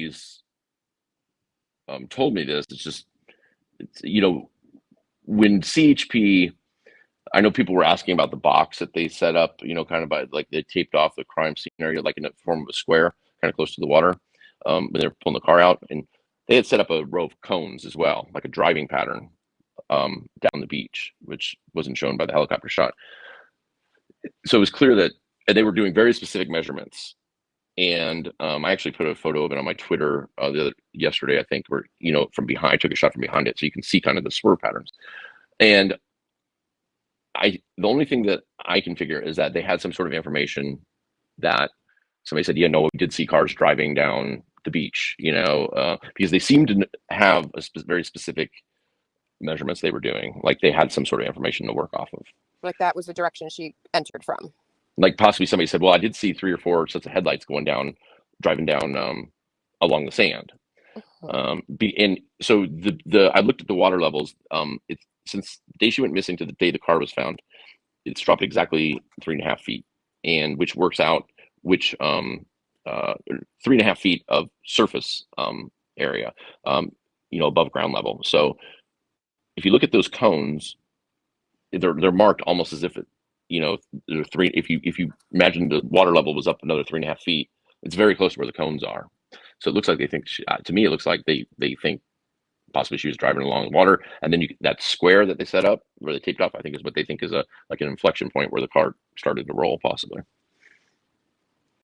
always told me this. It's just, you know, when CHP, I know people were asking about the box that they set up, you know, kind of by like they taped off the crime scene area, like in the form of a square, kind of close to the water, when they were pulling the car out. And they had set up a row of cones as well, like a driving pattern down the beach, which wasn't shown by the helicopter shot. So it was clear that, and they were doing very specific measurements. And I actually put a photo of it on my Twitter yesterday, I think, where, you know, from behind, I took a shot from behind it, so you can see kind of the swerve patterns. And the only thing that I can figure is that they had some sort of information that somebody said, yeah, no, we did see cars driving down the beach, you know, because they seemed to have very specific measurements they were doing. Like they had some sort of information to work off of. Like that was the direction she entered from. Like possibly somebody said, well, I did see 3 or 4 sets of headlights driving down along the sand. And so I looked at the water levels. Since the day she went missing to the day the car was found, it's dropped exactly 3.5 feet, and which works out 3.5 feet of surface area, you know, above ground level. So if you look at those cones, they're marked almost as if it, you know, if you imagine the water level was up another 3.5 feet, it's very close to where the cones are. So it looks like they think to me, it looks like they think possibly she was driving along the water, and then that square that they set up where they taped off, I think is what they think is like an inflection point where the car started to roll, possibly.